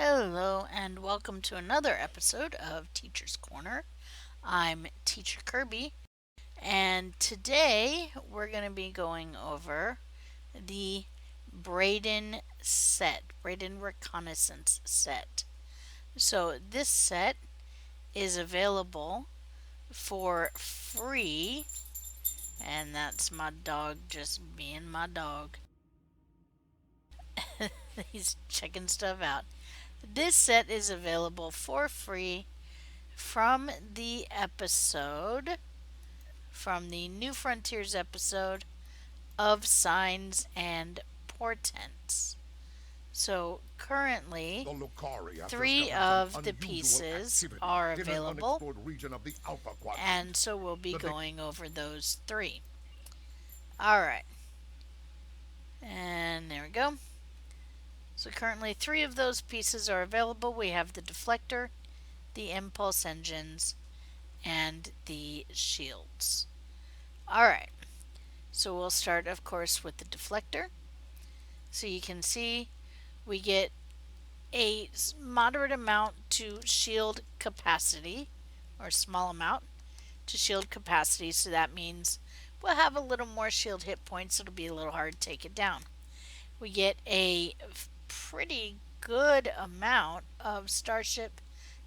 Hello, and welcome to another episode of Teacher's Corner. I'm Teacher Kirby, and today we're going to be going over the Braydon Reconnaissance Set. So, this set is available for free, and that's my dog just being my dog. He's checking stuff out. This set is available for free from the episode, from the New Frontiers episode of Signs and Portents. So currently, three of the pieces are available, and so we'll be going over those three. Alright, and there we go. So currently, three of those pieces are available. We have the Deflector, the Impulse Engines, and the Shields. Alright, so we'll start, of course, with the Deflector. So you can see we get a moderate amount to shield capacity, or small amount to shield capacity, so that means we'll have a little more shield hit points. It'll be a little hard to take it down. We get a pretty good amount of Starship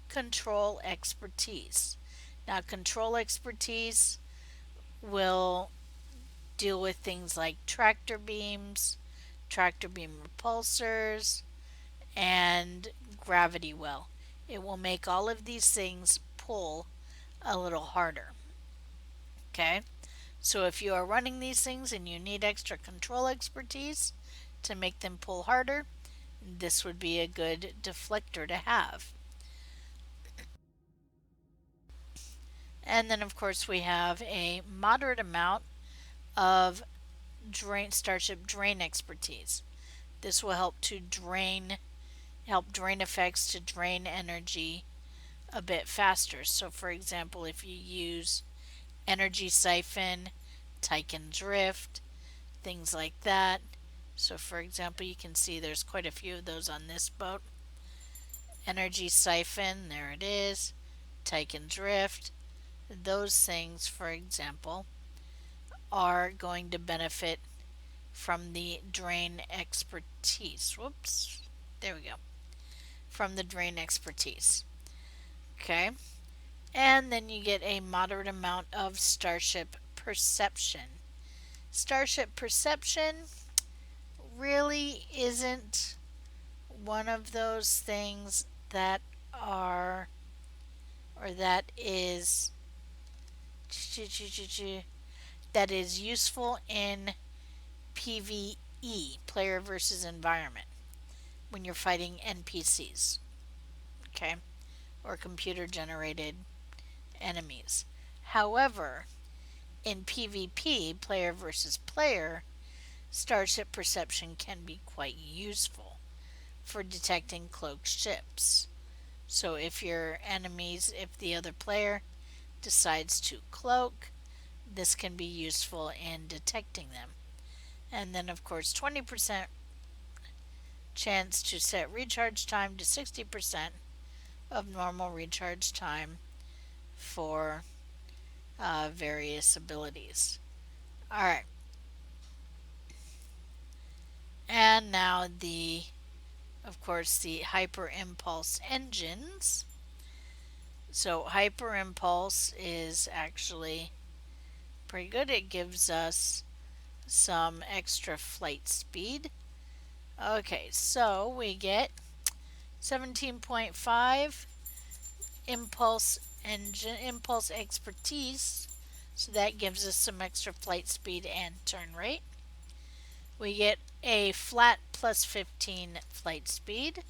control expertise. Now, control expertise will deal with things like tractor beam repulsors, and gravity well. It will make all of these things pull a little harder. Okay? So if you are running these things and you need extra control expertise to make them pull harder, this would be a good deflector to have. And then, of course, we have a moderate amount of Starship drain expertise. This will help drain effects to drain energy a bit faster. So, for example, if you use Energy Siphon, Tyken Drift, things like that. So, for example, you can see there's quite a few of those on this boat. Energy Siphon, there it is. Tyken Drift. Those things, for example, are going to benefit from the drain expertise. Whoops. There we go. From the drain expertise. Okay. And then you get a moderate amount of Starship Perception. Starship Perception really isn't one of those things that are, or that is useful in PvE, player versus environment, when you're fighting NPCs, okay, or computer generated enemies. However, in PvP, player versus player, Starship Perception can be quite useful for detecting cloaked ships. So if if the other player decides to cloak, this can be useful in detecting them. And then, of course, 20% chance to set recharge time to 60% of normal recharge time for various abilities. Alright. And now of course, the Hyper Impulse engines. So Hyper Impulse is actually pretty good. It gives us some extra flight speed. Okay, so we get 17.5 impulse expertise. So that gives us some extra flight speed and turn rate. We get a flat plus 15 flight speed.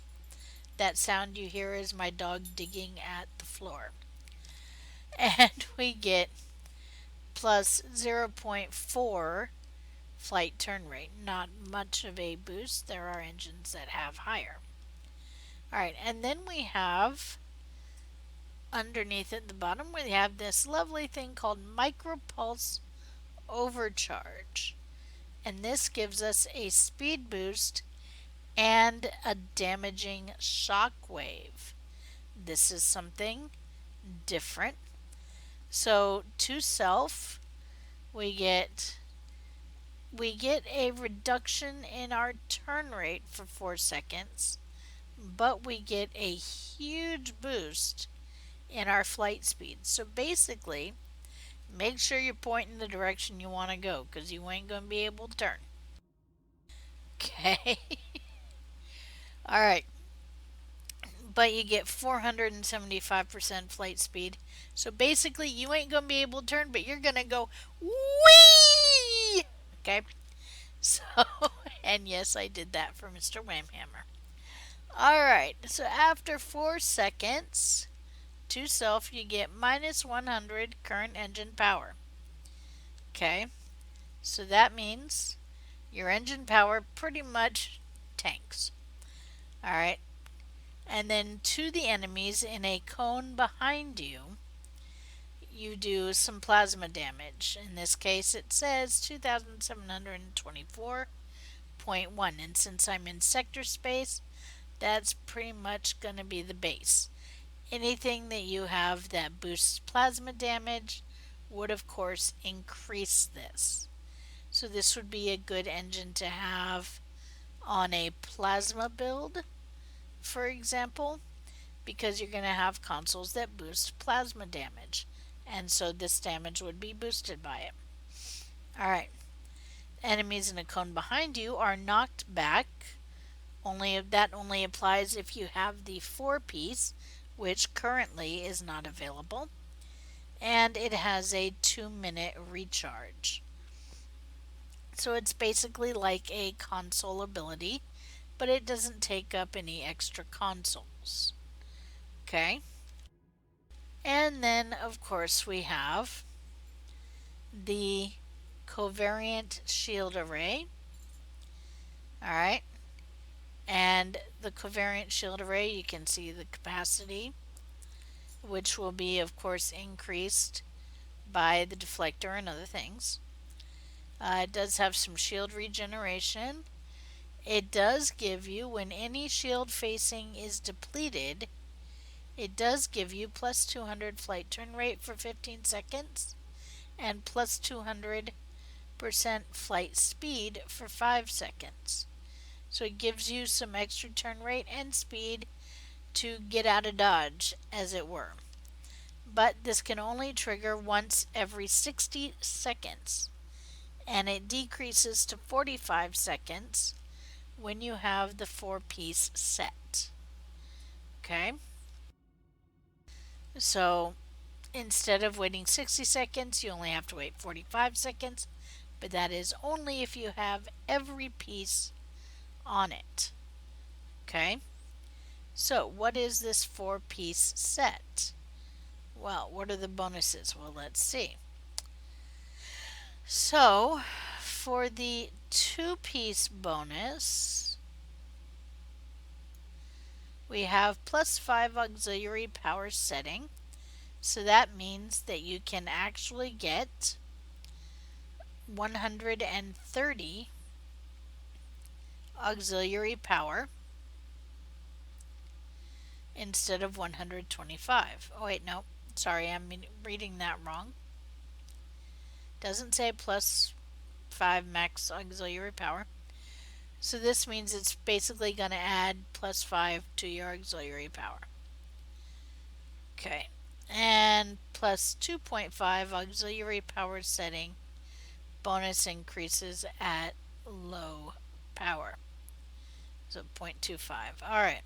That sound you hear is my dog digging at the floor. And we get plus 0.4 flight turn rate. Not much of a boost. There are engines that have higher. Alright, and then we have, underneath at the bottom, we have this lovely thing called Micropulse Overcharge. And this gives us a speed boost and a damaging shockwave. This is something different. So to self, we get a reduction in our turn rate for 4 seconds, but we get a huge boost in our flight speed. So basically, make sure you're pointing the direction you want to go because you ain't going to be able to turn. Okay. All right. But you get 475% flight speed. So basically, you ain't going to be able to turn, but you're going to go wee. Okay. So, and yes, I did that for Mr. Whamhammer. All right. So after 4 seconds, to self, you get minus 100 current engine power. Okay. So that means your engine power pretty much tanks. All right. And then to the enemies in a cone behind you, you do some plasma damage. In this case, it says 2,724.1. And since I'm in sector space, that's pretty much going to be the base. Anything that you have that boosts plasma damage would, of course, increase this. So this would be a good engine to have on a plasma build, for example, because you're going to have consoles that boost plasma damage. And so this damage would be boosted by it. Alright, enemies in a cone behind you are knocked back. That only applies if you have the 4-piece, which currently is not available. And it has a 2-minute recharge. So it's basically like a console ability, but it doesn't take up any extra consoles. Okay? And then, of course, we have the Covariant shield array. Alright? And the Covariant shield array, you can see the capacity, which will be, of course, increased by the deflector and other things. It does have some shield regeneration. It does give you, when any shield facing is depleted, it does give you plus 200 flight turn rate for 15 seconds and plus 200% flight speed for 5 seconds. So it gives you some extra turn rate and speed to get out of dodge, as it were. But this can only trigger once every 60 seconds, and it decreases to 45 seconds when you have the 4-piece set. Okay? So instead of waiting 60 seconds, you only have to wait 45 seconds, but that is only if you have every piece on it. Okay? So what is this 4-piece set? Well, what are the bonuses? Well, let's see. So, for the 2-piece bonus, we have plus 5 auxiliary power setting. So that means that you can actually get 130 auxiliary power instead of 125. Oh wait, no. Sorry, I'm reading that wrong. Doesn't say plus 5 max auxiliary power. So this means it's basically going to add plus 5 to your auxiliary power. Okay. And plus 2.5 auxiliary power setting. Bonus increases at low power. So 0.25. Alright.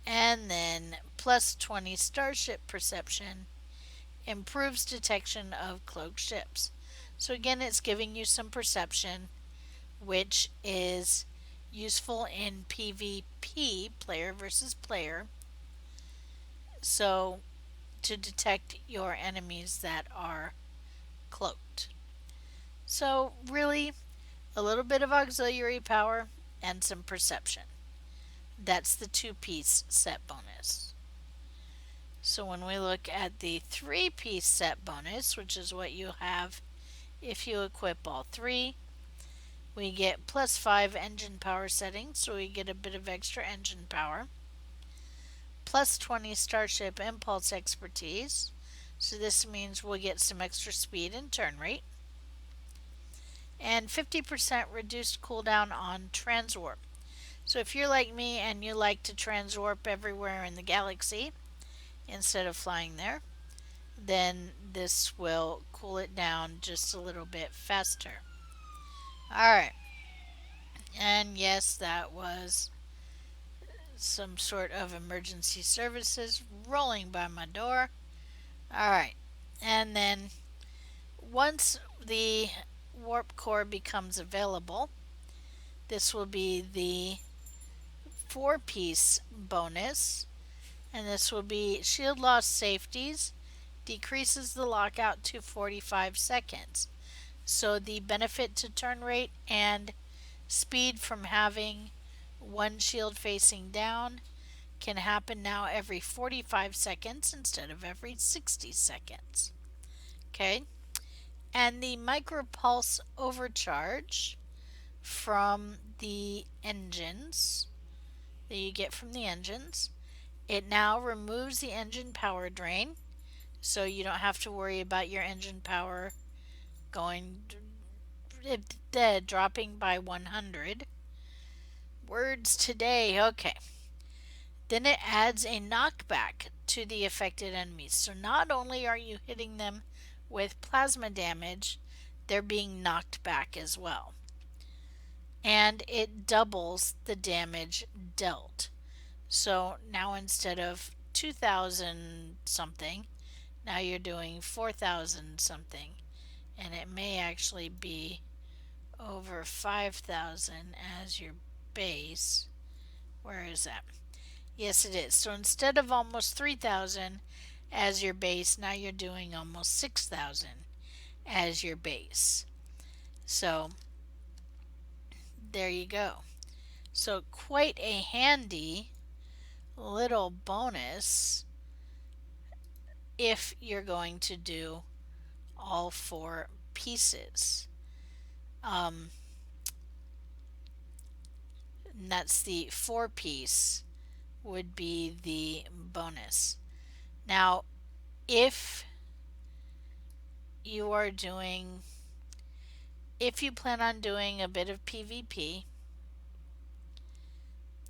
And then plus 20 Starship Perception improves detection of cloaked ships. So again, it's giving you some perception, which is useful in PvP, player versus player. So to detect your enemies that are cloaked. So really, a little bit of auxiliary power and some perception. That's the 2-piece set bonus. So when we look at the 3-piece set bonus, which is what you have if you equip all 3, We get +5 engine power settings, so we get a bit of extra engine power. +20 Starship impulse expertise, so this means we'll get some extra speed and turn rate. And 50% reduced cooldown on transwarp. So if you're like me and you like to transwarp everywhere in the galaxy instead of flying there, then this will cool it down just a little bit faster. Alright, and yes, that was some sort of emergency services rolling by my door. Alright, and then once the warp core becomes available, this will be the 4-piece bonus, and this will be shield loss safeties, decreases the lockout to 45 seconds. So the benefit to turn rate and speed from having one shield facing down can happen now every 45 seconds instead of every 60 seconds. Okay, and the micropulse overcharge from the engines that you get from the engines, it now removes the engine power drain, so you don't have to worry about your engine power going dead, dropping by 100. Words today, okay. Then it adds a knockback to the affected enemies. So not only are you hitting them with plasma damage, they're being knocked back as well. And it doubles the damage dealt. So now instead of 2,000 something, now you're doing 4,000 something. And it may actually be over 5,000 as your base. Where is that? Yes, it is. So instead of almost 3,000 as your base, now you're doing almost 6,000 as your base. So there you go. So quite a handy little bonus if you're going to do all 4 pieces. And that's the 4-piece would be the bonus. Now, if you plan on doing a bit of PvP,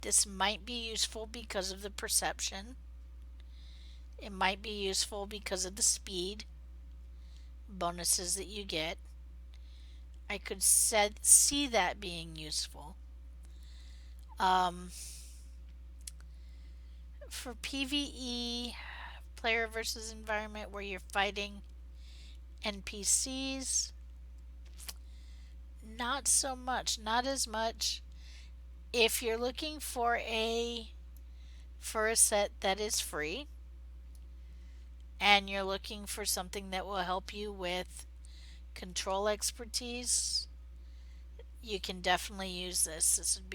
this might be useful because of the perception. It might be useful because of the speed bonuses that you get. I could see that being useful. For PvE, player versus environment, where you're fighting NPCs, not so much, not as much. If you're looking for a set that is free and you're looking for something that will help you with control expertise, you can definitely use this. This would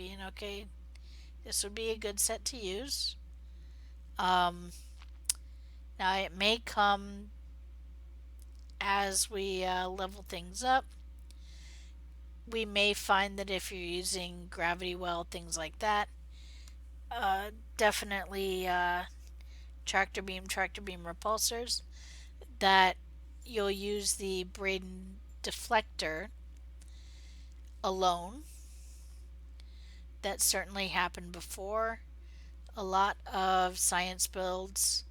be a good set to use. Now it may come as we level things up. We may find that if you're using gravity well, things like that, definitely tractor beam repulsors, that you'll use the Braydon Deflector alone. That certainly happened before. A lot of science builds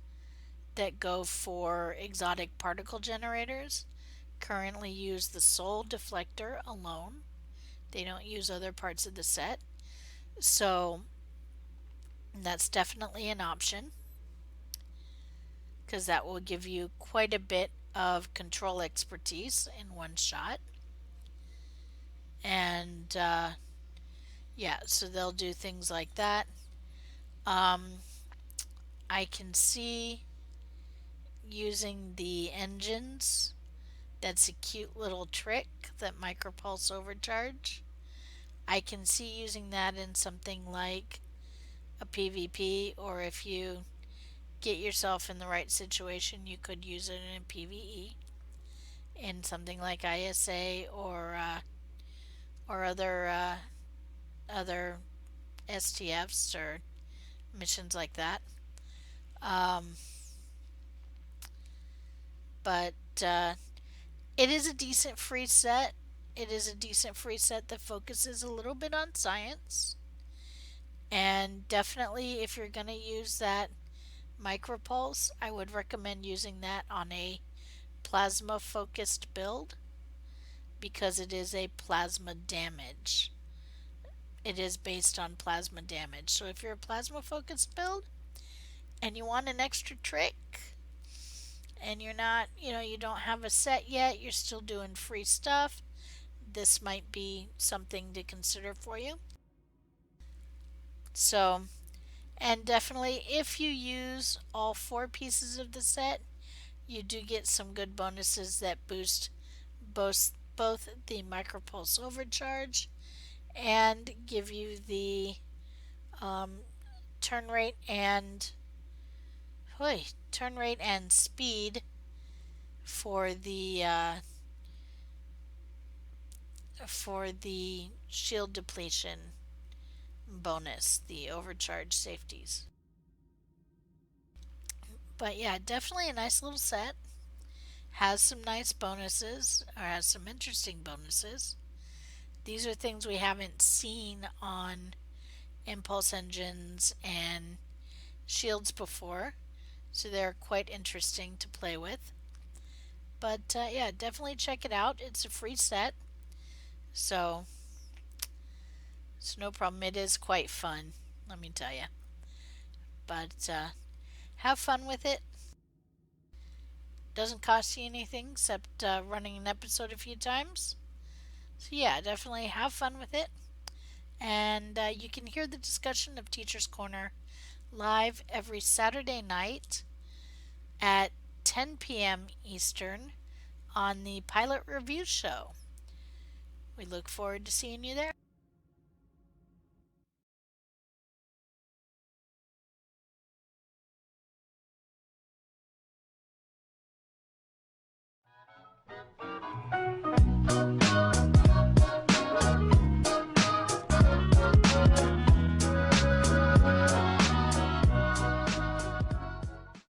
that go for exotic particle generators currently use the sole Deflector alone. They don't use other parts of the set. So that's definitely an option, because that will give you quite a bit of control expertise in one shot. And yeah, so they'll do things like that. I can see using the engines. That's a cute little trick, that micropulse overcharge. I can see using that in something like a PvP, or if you get yourself in the right situation, you could use it in a PvE in something like ISA or other STFs or missions like that. Um, but it is a decent free set. It is a decent free set that focuses a little bit on science. And definitely, if you're going to use that micropulse, I would recommend using that on a plasma focused build because it is a plasma damage. It is based on plasma damage. So if you're a plasma focused build and you want an extra trick and you're not, you don't have a set yet, you're still doing free stuff, this might be something to consider for you. So, and definitely if you use all 4 pieces of the set, you do get some good bonuses that boost both the micropulse overcharge and give you the um, turn rate and speed for the shield depletion bonus, the overcharge safeties. But yeah, definitely a nice little set. Has some nice bonuses, or has some interesting bonuses. These are things we haven't seen on impulse engines and shields before, so they're quite interesting to play with. But yeah, definitely check it out. It's a free set, so it's no problem. It is quite fun, let me tell you. But have fun with it. Doesn't cost you anything except running an episode a few times. So yeah, definitely have fun with it. And you can hear the discussion of Teacher's Corner live every Saturday night at 10 p.m. Eastern on the Pilot Review Show. We look forward to seeing you there.